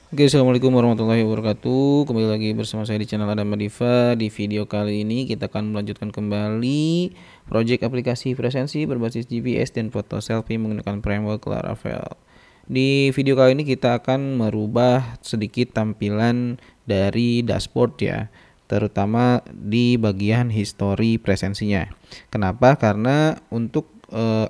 Oke, assalamualaikum warahmatullahi wabarakatuh. Kembali lagi bersama saya di channel Adam Madifa. Di video kali ini kita akan melanjutkan kembali proyek aplikasi presensi berbasis GPS dan foto selfie menggunakan framework Laravel. Di video kali ini kita akan merubah sedikit tampilan dari dashboard ya, terutama di bagian history presensinya. Kenapa? Karena untuk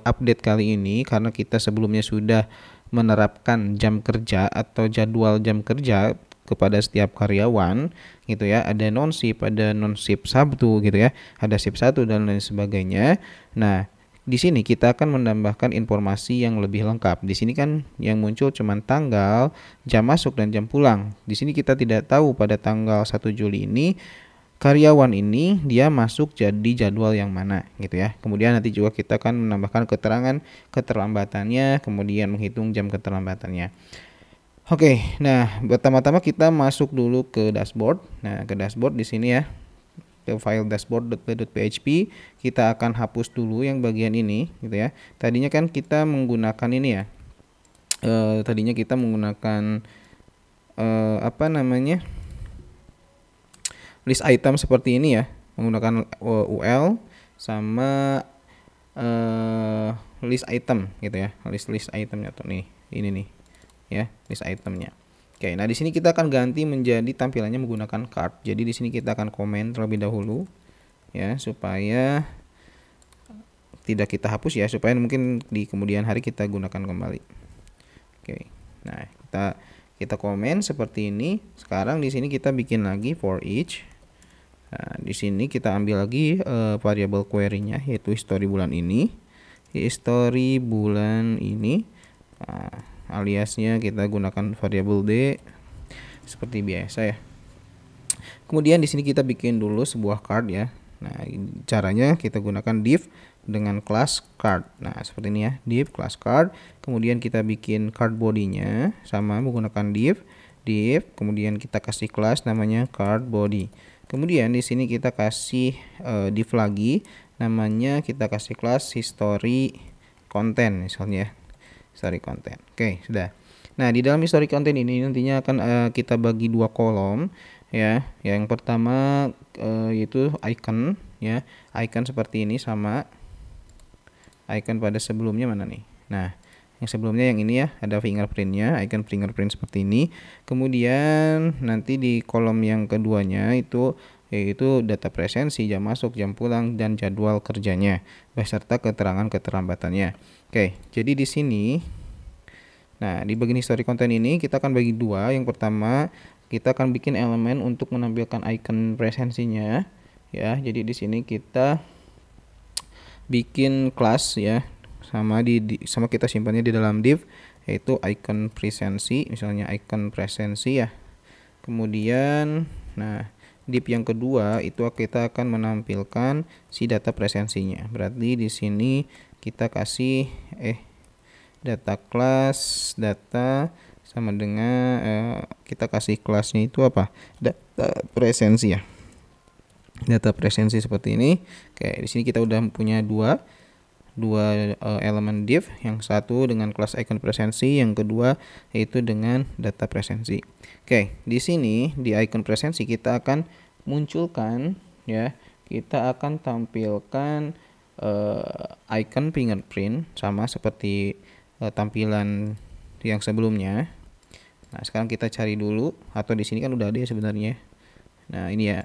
update kali ini, karena kita sebelumnya sudah menerapkan jam kerja atau jadwal jam kerja kepada setiap karyawan gitu ya, ada non shift, ada non shift Sabtu gitu ya, ada shift 1 dan lain sebagainya. Nah, di sini kita akan menambahkan informasi yang lebih lengkap. Di sini kan yang muncul cuma tanggal, jam masuk dan jam pulang. Di sini kita tidak tahu pada tanggal 1 Juli ini karyawan ini dia masuk jadi jadwal yang mana gitu ya. Kemudian nanti juga kita akan menambahkan keterangan keterlambatannya, kemudian menghitung jam keterlambatannya. Oke, nah pertama-tama kita masuk dulu ke dashboard. Nah, ke dashboard di sini ya, ke file dashboard.php, kita akan hapus dulu yang bagian ini gitu ya. Tadinya kan kita menggunakan ini ya. Tadinya kita menggunakan apa namanya? List item seperti ini ya, menggunakan UL sama list item gitu ya, list itemnya tuh nih, ini nih ya, list itemnya. Oke, nah di sini kita akan ganti menjadi tampilannya menggunakan card. Jadi di sini kita akan komen terlebih dahulu ya, supaya tidak kita hapus ya, supaya mungkin di kemudian hari kita gunakan kembali. Oke, nah kita komen seperti ini. Sekarang di sini kita bikin lagi for each. Nah, di sini kita ambil lagi variabel query-nya, yaitu history bulan ini. History bulan ini. Nah, aliasnya kita gunakan variabel D seperti biasa ya. Kemudian di sini kita bikin dulu sebuah card ya. Nah, caranya kita gunakan div dengan class card. Nah, seperti ini ya, div class card. Kemudian kita bikin card body-nya sama menggunakan div, kemudian kita kasih class namanya card body. Kemudian di sini kita kasih div lagi, namanya kita kasih kelas history content misalnya, history content. Oke, sudah. Nah, di dalam history content ini nantinya akan kita bagi dua kolom ya. Yang pertama yaitu icon ya, icon seperti ini sama icon pada sebelumnya mana nih. Nah, yang sebelumnya yang ini ya, ada fingerprintnya, icon fingerprint seperti ini. Kemudian nanti di kolom yang keduanya itu yaitu data presensi, jam masuk, jam pulang, dan jadwal kerjanya beserta keterangan keterlambatannya. Oke, jadi di sini, nah di bagian history content ini kita akan bagi dua. Yang pertama kita akan bikin elemen untuk menampilkan icon presensinya ya. Jadi di sini kita bikin kelas ya, sama kita simpannya di dalam div, yaitu icon presensi, misalnya icon presensi ya. Kemudian nah div yang kedua itu kita akan menampilkan si data presensinya. Berarti di sini kita kasih data class data sama dengan kita kasih kelasnya itu apa, data presensi ya, data presensi seperti ini. Oke, di sini kita udah punya dua elemen div, yang satu dengan kelas icon presensi, yang kedua yaitu dengan data presensi. Oke, di sini di icon presensi kita akan munculkan ya, kita akan tampilkan icon fingerprint sama seperti tampilan yang sebelumnya. Nah, sekarang kita cari dulu, atau di sini kan udah ada ya sebenarnya. Nah, ini ya,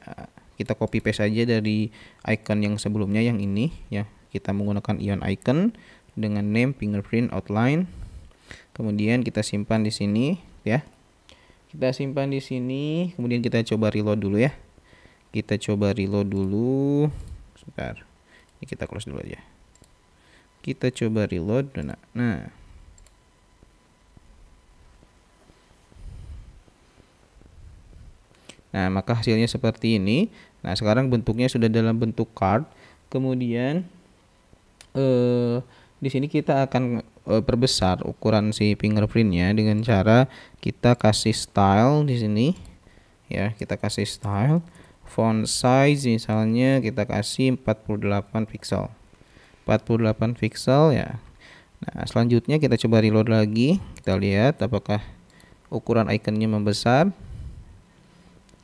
kita copy paste saja dari icon yang sebelumnya yang ini ya. Kita menggunakan ion icon dengan name fingerprint outline. Kemudian kita simpan di sini ya. Kita simpan di sini, kemudian kita coba reload dulu ya. Kita coba reload dulu. Sebentar. Ini kita close dulu aja. Kita coba reload. Nah. Nah, maka hasilnya seperti ini. Nah, sekarang bentuknya sudah dalam bentuk card. Kemudian di sini kita akan perbesar ukuran si fingerprintnya dengan cara kita kasih style di sini ya, kita kasih style font size, misalnya kita kasih 48 pixel ya. Nah, selanjutnya kita coba reload lagi, kita lihat apakah ukuran ikonnya membesar.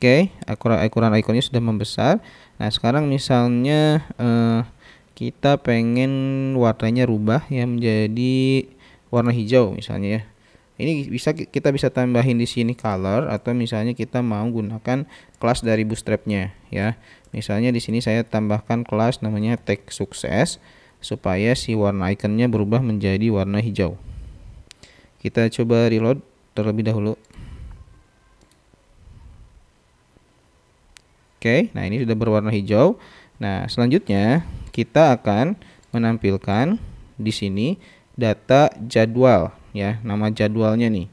Oke, ukuran ikonnya sudah membesar. Nah, sekarang misalnya kita pengen warnanya rubah ya menjadi warna hijau misalnya ya. Ini kita bisa tambahin di sini color, atau misalnya kita mau gunakan kelas dari Bootstrap-nya ya. Misalnya di sini saya tambahkan kelas namanya tag sukses supaya si warna ikonnya berubah menjadi warna hijau. Kita coba reload terlebih dahulu. Oke, nah ini sudah berwarna hijau. Nah, selanjutnya kita akan menampilkan di sini data jadwal ya, nama jadwalnya nih.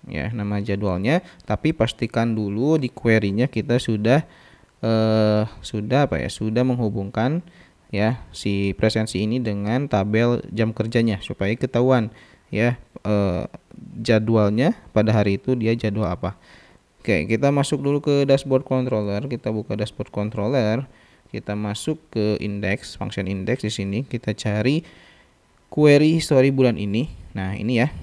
Ya, nama jadwalnya, tapi pastikan dulu di query-nya kita sudah menghubungkan ya si presensi ini dengan tabel jam kerjanya supaya ketahuan ya jadwalnya pada hari itu dia jadwal apa. Oke, kita masuk dulu ke dashboard controller. Kita buka dashboard controller. Kita masuk ke index, function index di sini. Kita cari query history bulan ini. Nah, ini ya.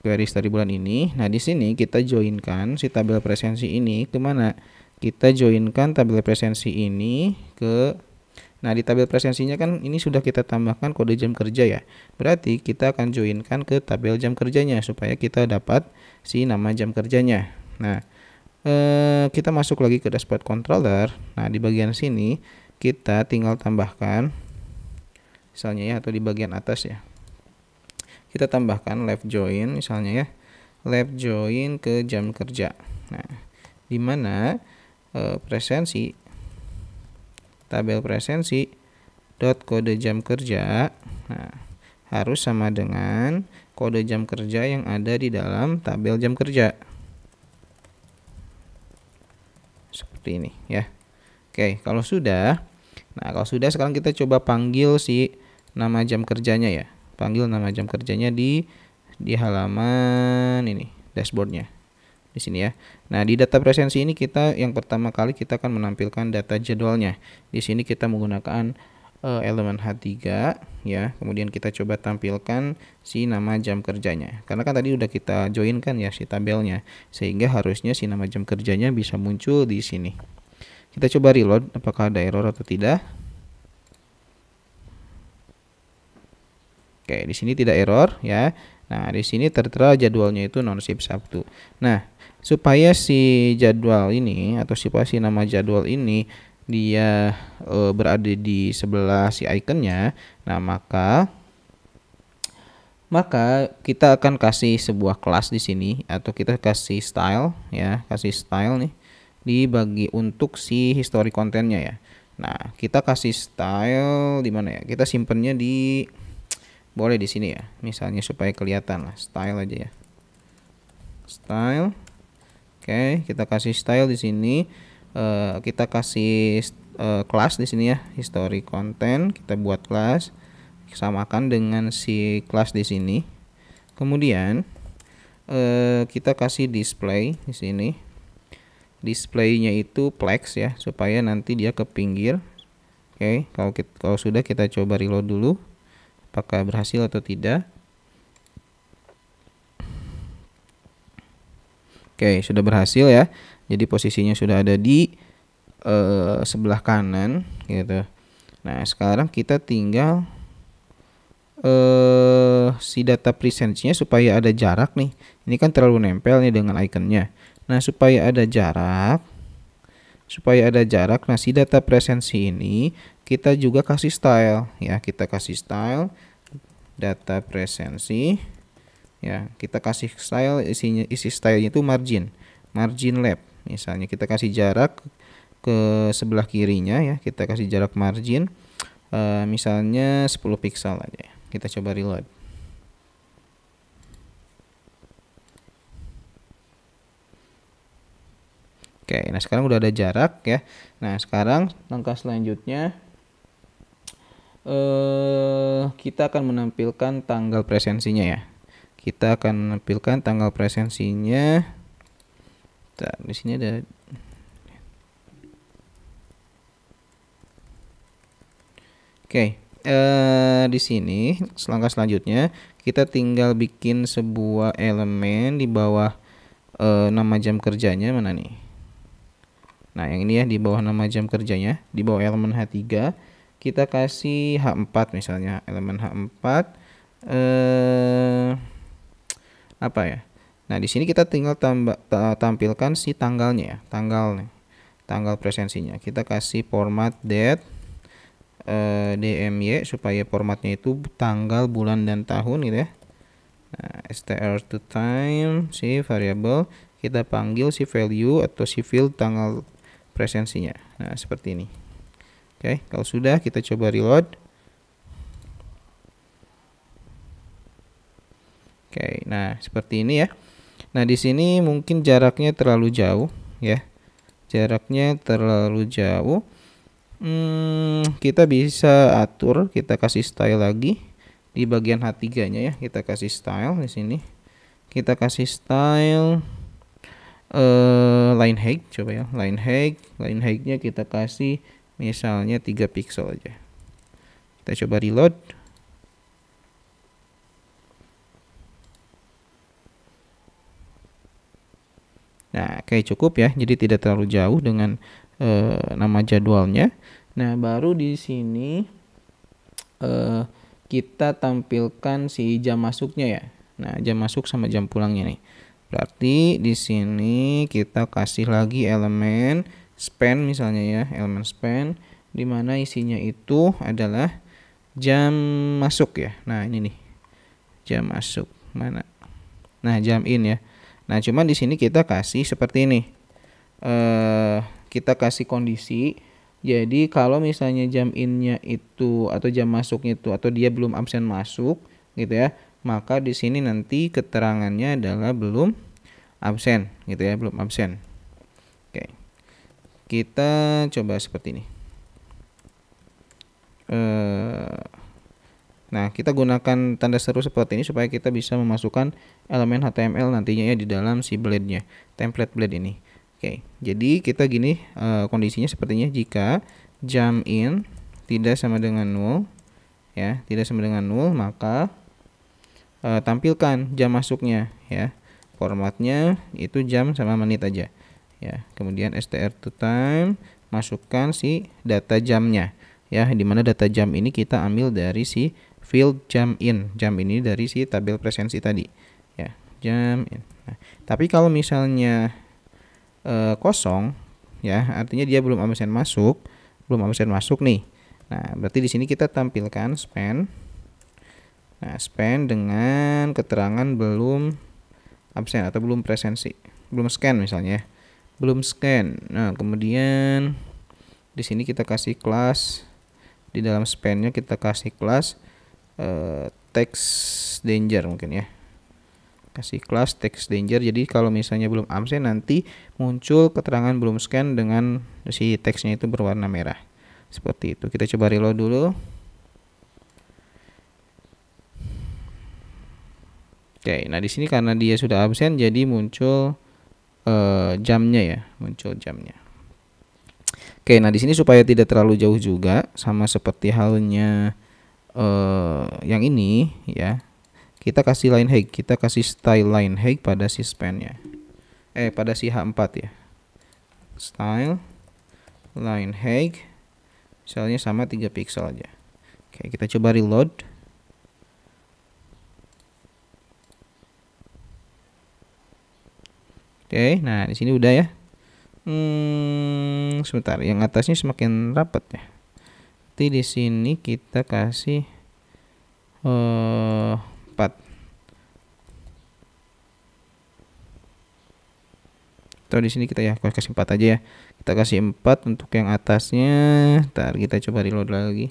Query history bulan ini. Nah, di sini kita joinkan si tabel presensi ini ke mana? Kita joinkan tabel presensi ini ke Nah, di tabel presensinya kan ini sudah kita tambahkan kode jam kerja ya. Berarti kita akan joinkan ke tabel jam kerjanya supaya kita dapat si nama jam kerjanya. Nah, kita masuk lagi ke dashboard controller. Nah, di bagian sini kita tinggal tambahkan misalnya ya, atau di bagian atas ya, kita tambahkan left join misalnya ya, left join ke jam kerja. Nah, di mana presensi tabel presensi dot kode jam kerja harus sama dengan kode jam kerja yang ada di dalam tabel jam kerja. Seperti ini ya. Oke, kalau sudah sekarang kita coba panggil si nama jam kerjanya ya. Panggil nama jam kerjanya di halaman ini, dashboardnya di sini ya. Nah, di data presensi ini kita yang pertama kali kita akan menampilkan data jadwalnya. Di sini kita menggunakan elemen H3 ya. Kemudian kita coba tampilkan si nama jam kerjanya. Karena kan tadi udah kita joinkan ya si tabelnya, sehingga harusnya si nama jam kerjanya bisa muncul di sini. Kita coba reload apakah ada error atau tidak. Oke, di sini tidak error ya. Nah, di sini tertera jadwalnya itu non-shift Sabtu. Nah, supaya si jadwal ini atau supaya si nama jadwal ini dia berada di sebelah si ikonnya, nah maka kita akan kasih sebuah kelas di sini, atau kita kasih style ya, kasih style nih dibagi untuk si history kontennya ya. Nah, kita kasih style di mana ya? Kita simpennya boleh di sini ya. Misalnya supaya kelihatan lah, style aja ya. Style. Oke, kita kasih style di sini. Kita kasih kelas di sini ya, history content. Kita buat kelas, samakan dengan si kelas di sini. Kemudian kita kasih display di sini. Displaynya itu flex ya, supaya nanti dia ke pinggir. Oke, kalau sudah kita coba reload dulu, apakah berhasil atau tidak. Oke, sudah berhasil ya. Jadi posisinya sudah ada di sebelah kanan gitu. Nah, sekarang kita tinggal si data presensinya supaya ada jarak nih. Ini kan terlalu nempel nih dengan ikonnya. Nah, supaya ada jarak, nah si data presensi ini kita juga kasih style ya. Kita kasih style data presensi ya. Kita kasih style, isi stylenya itu margin left. Misalnya kita kasih jarak ke sebelah kirinya ya. Kita kasih jarak margin misalnya 10 pixel aja. Kita coba reload. Oke, nah sekarang udah ada jarak ya. Nah, sekarang langkah selanjutnya kita akan menampilkan tanggal presensinya ya. Kita akan menampilkan tanggal presensinya. Di sini ada. Oke, di sini langkah selanjutnya kita tinggal bikin sebuah elemen di bawah nama jam kerjanya mana nih? Nah, yang ini ya, di bawah nama jam kerjanya, di bawah elemen H3 kita kasih H4 misalnya, elemen H4 apa ya? Nah, di sini kita tinggal tampilkan si tanggalnya ya, tanggal presensinya. Kita kasih format date DMY supaya formatnya itu tanggal, bulan, dan tahun gitu ya. Nah, str to time, si variable kita panggil si value atau si field tanggal presensinya. Nah, seperti ini. Oke, kalau sudah kita coba reload. Oke, nah seperti ini ya. Nah, di sini mungkin jaraknya terlalu jauh ya. Jaraknya terlalu jauh. Kita bisa atur, kita kasih style lagi di bagian H3-nya ya. Kita kasih style di sini. Kita kasih style line height, coba ya. Line height-nya kita kasih misalnya 3 pixel aja. Kita coba reload. Nah, oke, cukup ya. Jadi tidak terlalu jauh dengan nama jadwalnya. Nah, baru di sini kita tampilkan si jam masuknya ya. Nah, jam masuk sama jam pulangnya nih. Berarti di sini kita kasih lagi elemen span misalnya ya, elemen span di mana isinya itu adalah jam masuk ya. Nah, ini nih. Jam masuk. Mana? Nah, jam in ya. Nah, cuman di sini kita kasih seperti ini. Kita kasih kondisi. Jadi kalau misalnya jam innya itu atau jam masuknya itu atau dia belum absen masuk gitu ya, maka di sini nanti keterangannya adalah belum absen gitu ya, belum absen. Oke. Kita coba seperti ini. Nah, kita gunakan tanda seru seperti ini supaya kita bisa memasukkan elemen HTML nantinya ya di dalam si blade-nya, template blade ini. Oke, jadi kita gini kondisinya sepertinya jika jam in tidak sama dengan 0 ya, tidak sama dengan 0, maka tampilkan jam masuknya ya. Formatnya itu jam sama menit aja ya. Kemudian str to time, masukkan si data jamnya ya, dimana data jam ini kita ambil dari si field jam in. Jam ini dari si tabel presensi tadi ya, jam in. Nah, tapi kalau misalnya kosong ya, artinya dia belum absen masuk nih. Nah, berarti di sini kita tampilkan span. Nah, span dengan keterangan belum absen atau belum presensi, belum scan misalnya, belum scan. Nah, kemudian di sini kita kasih kelas, di dalam span-nya kita kasih kelas text danger mungkin ya. Kasih kelas text danger. Jadi kalau misalnya belum absen nanti muncul keterangan belum scan dengan si teksnya itu berwarna merah. Seperti itu. Kita coba reload dulu. Oke, nah di sini karena dia sudah absen jadi muncul jamnya ya, muncul jamnya. Oke, nah di sini supaya tidak terlalu jauh juga sama seperti halnya yang ini ya. Kita kasih line height, kita kasih style line height pada si span-nya. Pada si H4 ya. Style line height misalnya sama 3 pixel aja. Oke, kita coba reload. Oke, nah di sini udah ya. Sebentar, yang atasnya semakin rapat ya. Nanti di sini kita kasih 4. Atau di sini kita ya kasih 4 aja ya. Kita kasih 4 untuk yang atasnya. Ntar kita coba reload lagi.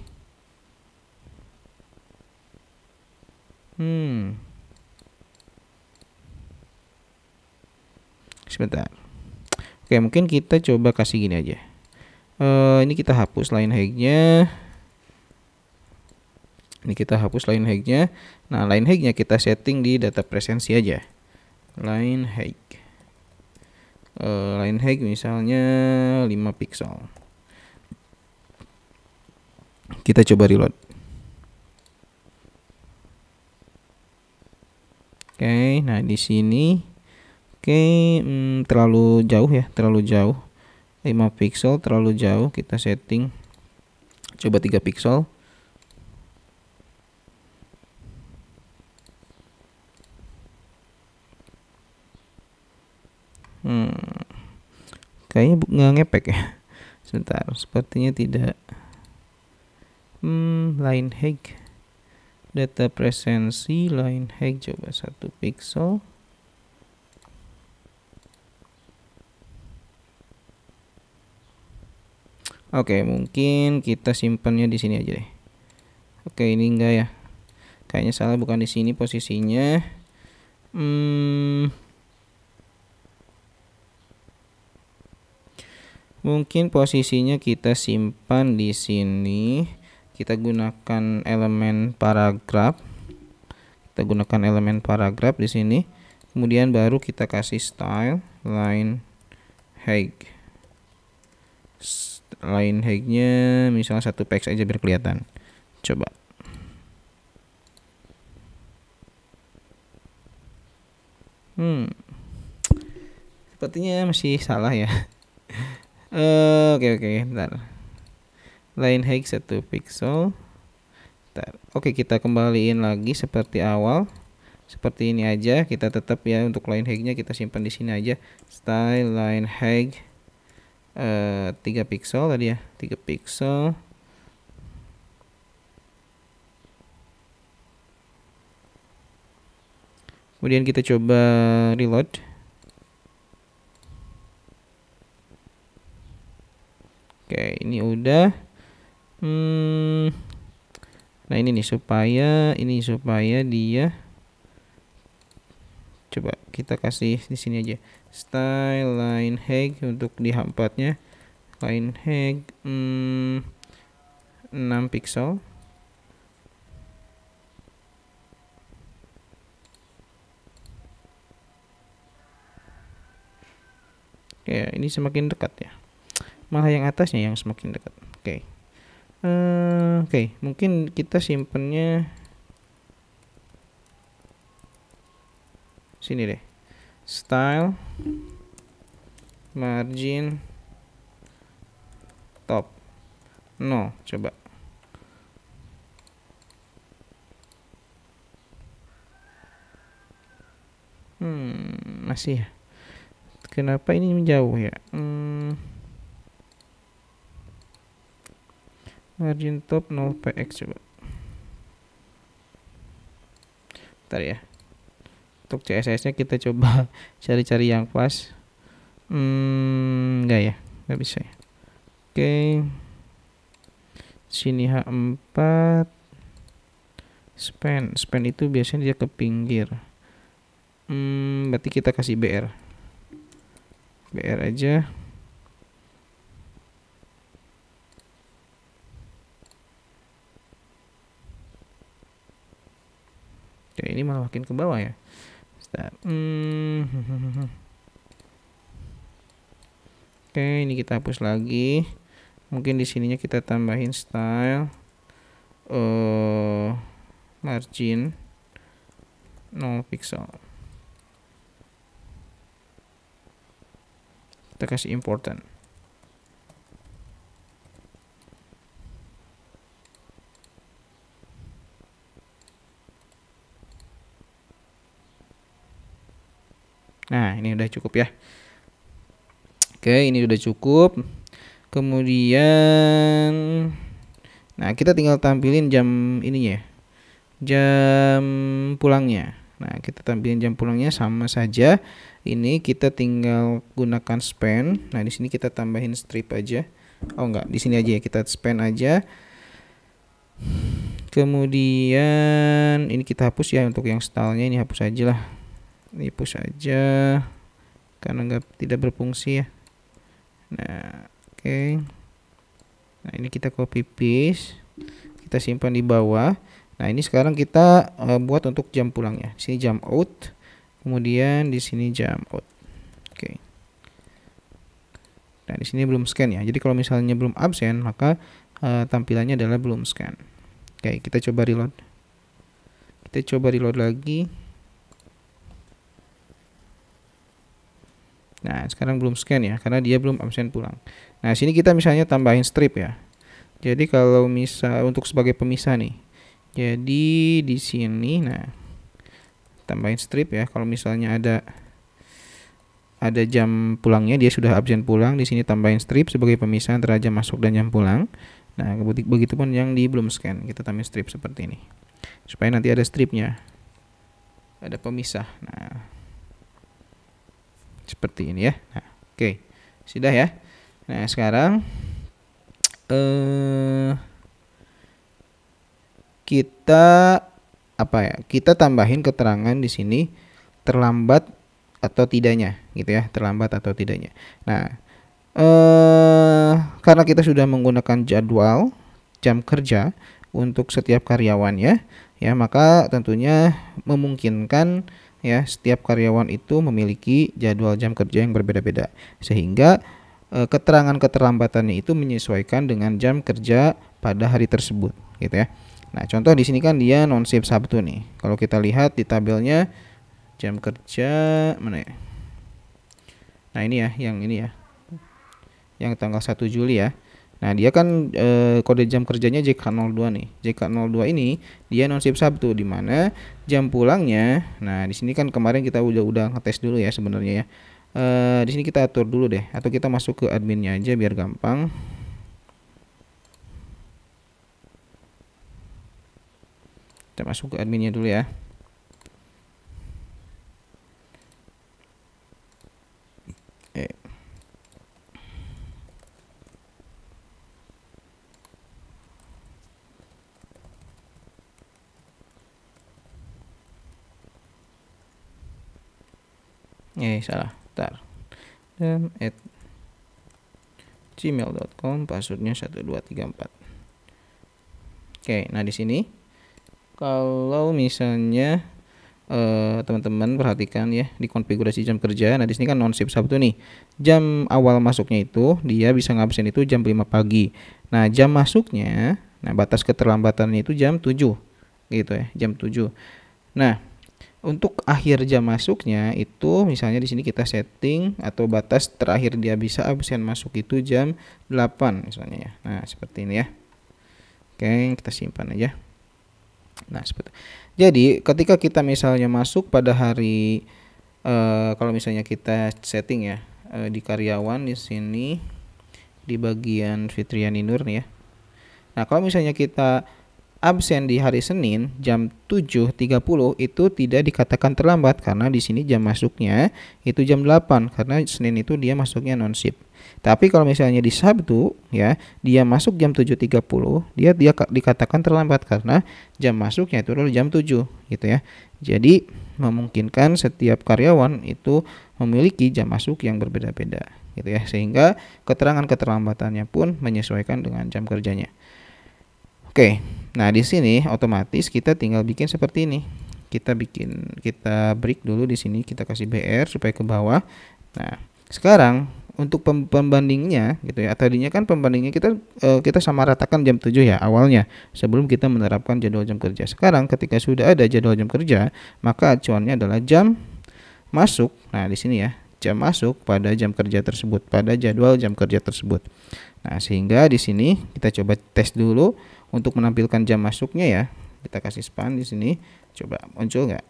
Sebentar. Oke, mungkin kita coba kasih gini aja. Ini kita hapus line height-nya. Ini kita hapus line height-nya. Nah, line height-nya kita setting di data presensi aja. Line height. Line height misalnya 5 pixel. Kita coba reload. Oke, nah di sini Oke, terlalu jauh ya, terlalu jauh. 5 pixel terlalu jauh, kita setting coba 3 pixel. Kayaknya nggak ngepek ya. Sebentar, sepertinya tidak. Line height, data presensi, line height coba 1 pixel. Oke, mungkin kita simpannya di sini aja deh. Oke, ini enggak ya. Kayaknya salah, bukan di sini posisinya. Mungkin posisinya kita simpan di sini. Kita gunakan elemen paragraf. Kita gunakan elemen paragraf di sini. Kemudian baru kita kasih style line height. Line height-nya misalnya 1 px aja biar kelihatan. Coba. Sepertinya masih salah ya. Oke, bentar. Line height 1 pixel. Bentar. Oke, kita kembaliin lagi seperti awal. Seperti ini aja, kita tetap ya untuk line height-nya kita simpan di sini aja. Style line height 3 pixel tadi ya, 3 pixel. Kemudian kita coba reload. Oke, ini udah. Nah, ini nih supaya dia, coba kita kasih di sini aja style line height untuk di H4-nya. Line height 6 pixel. Ya, ini semakin dekat ya. Malah yang atasnya yang semakin dekat. Oke. Oke, mungkin kita simpennya sini deh. Style margin top. No, coba. Masih ya. Kenapa ini menjauh ya? Margin top 0 px coba. Bentar ya. Untuk CSS-nya kita coba cari-cari yang pas. Enggak ya, nggak bisa ya. Oke. Sini H4. Span itu biasanya dia ke pinggir. Berarti kita kasih BR aja. Oke, ini malah makin ke bawah ya. Oke, ini kita hapus lagi. Mungkin di sininya kita tambahin style margin 0 pixel. Kita kasih important. Nah, ini udah cukup ya. Oke, ini udah cukup. Kemudian, nah kita tinggal tampilin jam ininya, jam pulangnya. Nah, kita tampilin jam pulangnya sama saja. Ini kita tinggal gunakan span. Nah, di sini kita tambahin strip aja. Oh enggak, di sini aja ya, kita span aja. Kemudian ini kita hapus ya, untuk yang stylenya ini hapus aja lah. Ini hapus aja karena tidak berfungsi ya. Nah, oke. Nah, ini kita copy paste, kita simpan di bawah. Nah, ini sekarang kita buat untuk jam pulangnya. Di sini jam out, kemudian di sini jam out. Oke. Nah, di sini belum scan ya. Jadi kalau misalnya belum absen, maka tampilannya adalah belum scan. Oke, kita coba reload. Kita coba reload lagi. Nah, sekarang belum scan ya, karena dia belum absen pulang. Nah, sini kita misalnya tambahin strip ya. Jadi kalau misal untuk sebagai pemisah nih. Jadi di sini, nah, tambahin strip ya. Kalau misalnya ada jam pulangnya, dia sudah absen pulang. Di sini tambahin strip sebagai pemisah antara jam masuk dan jam pulang. Nah, begitupun yang di belum scan, kita tambahin strip seperti ini. Supaya nanti ada stripnya. Ada pemisah. Nah, seperti ini ya. Nah, oke. Sudah ya. Nah, sekarang kita apa ya? Kita tambahin keterangan di sini terlambat atau tidaknya, gitu ya. Terlambat atau tidaknya. Nah, karena kita sudah menggunakan jadwal jam kerja untuk setiap karyawan ya, maka tentunya memungkinkan ya setiap karyawan itu memiliki jadwal jam kerja yang berbeda-beda, sehingga keterangan keterlambatannya itu menyesuaikan dengan jam kerja pada hari tersebut, gitu ya. Nah, contoh di sini kan dia non shift Sabtu nih. Kalau kita lihat di tabelnya jam kerja mana ya? Nah, ini ya, yang ini ya. Yang tanggal 1 Juli ya. Nah, dia kan kode jam kerjanya JK02 nih. JK02 ini dia non shift Sabtu, di mana jam pulangnya. Nah, di sini kan kemarin kita udah ngetes dulu ya sebenarnya ya. Di sini kita atur dulu deh, atau kita masuk ke adminnya aja biar gampang. Kita masuk ke adminnya dulu ya. Salah. Bentar. Dan @gmail.com, passwordnya 1234. Oke, nah di sini kalau misalnya teman-teman perhatikan ya di konfigurasi jam kerja. Nah, di sini kan non shift Sabtu nih. Jam awal masuknya itu dia bisa ngabsen itu jam 5 pagi. Nah, jam masuknya, nah batas keterlambatannya itu jam 7. Gitu ya, jam 7. Nah, untuk akhir jam masuknya itu misalnya di sini kita setting atau batas terakhir dia bisa absen masuk itu jam 8 misalnya ya. Nah, seperti ini ya. Oke, kita simpan aja. Nah, seperti. Jadi, ketika kita misalnya masuk pada hari kalau misalnya kita setting ya di karyawan di sini di bagian Fitriani Nur nih ya. Nah, kalau misalnya kita absen di hari Senin jam 7.30 itu tidak dikatakan terlambat karena di sini jam masuknya itu jam 8 karena Senin itu dia masuknya non shift. Tapi kalau misalnya di Sabtu ya, dia masuk jam 7.30, dia dikatakan terlambat karena jam masuknya itu adalah jam 7 gitu ya. Jadi memungkinkan setiap karyawan itu memiliki jam masuk yang berbeda-beda gitu ya, sehingga keterangan keterlambatannya pun menyesuaikan dengan jam kerjanya. Oke, nah di sini otomatis kita tinggal bikin seperti ini. Kita break dulu di sini, kita kasih BR supaya ke bawah. Nah, sekarang untuk pembandingnya gitu ya. Tadinya kan pembandingnya kita sama ratakan jam 7 ya awalnya sebelum kita menerapkan jadwal jam kerja. Sekarang ketika sudah ada jadwal jam kerja, maka acuannya adalah jam masuk. Nah, di sini ya, jam masuk pada jam kerja tersebut, pada jadwal jam kerja tersebut. Nah, sehingga di sini kita coba tes dulu untuk menampilkan jam masuknya ya. Kita kasih span di sini, coba muncul nggak?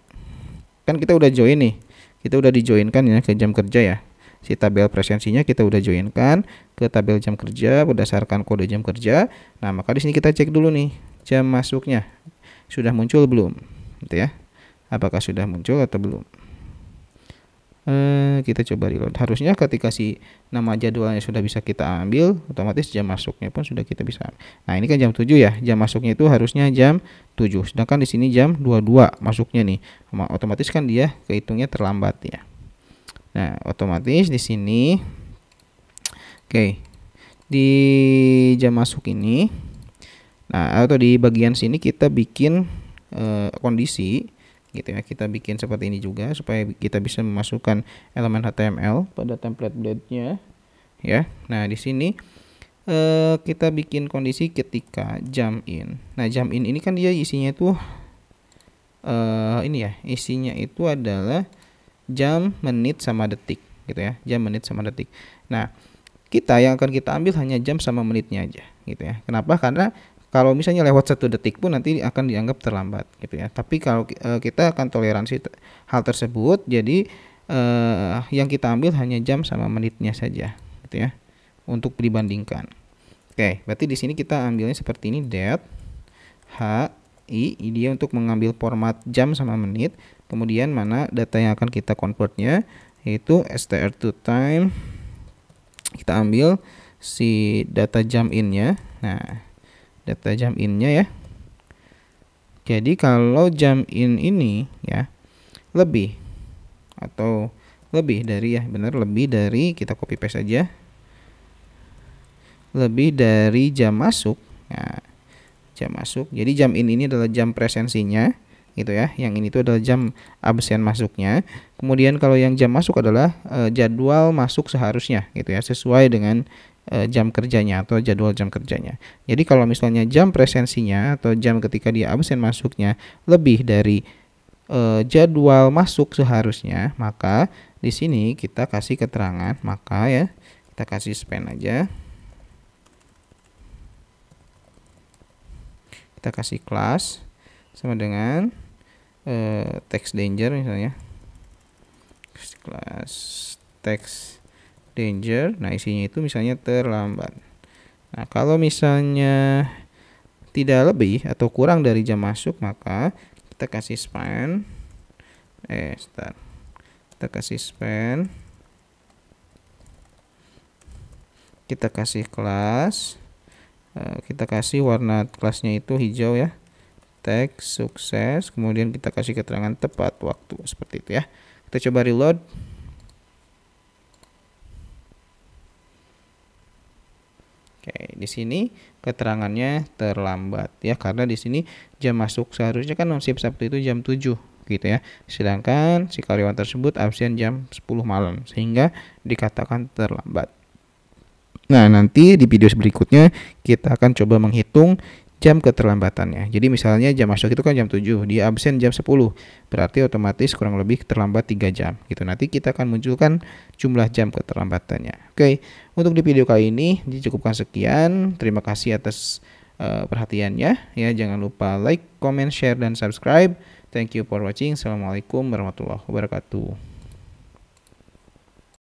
Kan kita udah join nih, kita udah dijoinkan ya ke jam kerja ya. Si tabel presensinya kita udah joinkan ke tabel jam kerja berdasarkan kode jam kerja. Nah, maka di sini kita cek dulu nih jam masuknya sudah muncul belum, gitu ya. Apakah sudah muncul atau belum? Kita coba reload. Harusnya ketika si nama jadwalnya sudah bisa kita ambil, otomatis jam masuknya pun sudah kita bisa. Nah, ini kan jam 7 ya. Jam masuknya itu harusnya jam 7. Sedangkan di sini jam 22 masuknya nih. Otomatis kan dia kehitungnya terlambat ya. Nah, otomatis di sini oke. Di jam masuk ini, nah atau di bagian sini kita bikin kondisi gitu ya, kita bikin seperti ini juga supaya kita bisa memasukkan elemen HTML pada template blade-nya ya. Nah, di sini kita bikin kondisi ketika jam in. Nah, jam in ini kan dia isinya itu ini ya, isinya itu adalah jam, menit sama detik gitu ya, jam, menit sama detik. Nah, kita yang akan kita ambil hanya jam sama menitnya aja gitu ya. Kenapa? Karena kalau misalnya lewat 1 detik pun nanti akan dianggap terlambat gitu ya. Tapi kalau kita akan toleransi hal tersebut, jadi yang kita ambil hanya jam sama menitnya saja gitu ya untuk dibandingkan. Oke, berarti di sini kita ambilnya seperti ini, det HI, dia untuk mengambil format jam sama menit. Kemudian mana data yang akan kita convertnya, yaitu str to time. Kita ambil si data jam in-nya. Nah, data jam in-nya ya. Jadi kalau jam in ini ya lebih atau lebih dari, ya benar, lebih dari, kita copy paste saja, lebih dari jam masuk. Nah, jam masuk, jadi jam ini adalah jam presensinya gitu ya, yang ini itu adalah jam absen masuknya. Kemudian kalau yang jam masuk adalah jadwal masuk seharusnya gitu ya, sesuai dengan jam kerjanya atau jadwal jam kerjanya. Jadi kalau misalnya jam presensinya atau jam ketika dia absen masuknya lebih dari jadwal masuk seharusnya, maka di sini kita kasih keterangan, maka ya kita kasih span aja. Kita kasih kelas sama dengan text danger misalnya, kelas text danger. Nah, isinya itu misalnya terlambat. Nah, kalau misalnya tidak lebih atau kurang dari jam masuk, maka kita kasih span kita kasih span, kita kasih kelas, kita kasih warna kelasnya itu hijau ya, teks sukses, kemudian kita kasih keterangan tepat waktu, seperti itu ya. Kita coba reload. Oke, di sini keterangannya terlambat ya, karena di sini jam masuk seharusnya kan non shift Sabtu itu jam 7 gitu ya. Sedangkan si karyawan tersebut absen jam 10 malam sehingga dikatakan terlambat. Nah, nanti di video berikutnya kita akan coba menghitung jam keterlambatannya. Jadi misalnya jam masuk itu kan jam 7, dia absen jam 10. Berarti otomatis kurang lebih terlambat 3 jam gitu. Nanti kita akan munculkan jumlah jam keterlambatannya. Oke, untuk di video kali ini dicukupkan sekian. Terima kasih atas perhatiannya ya. Jangan lupa like, comment, share, dan subscribe. Thank you for watching. Assalamualaikum warahmatullahi wabarakatuh.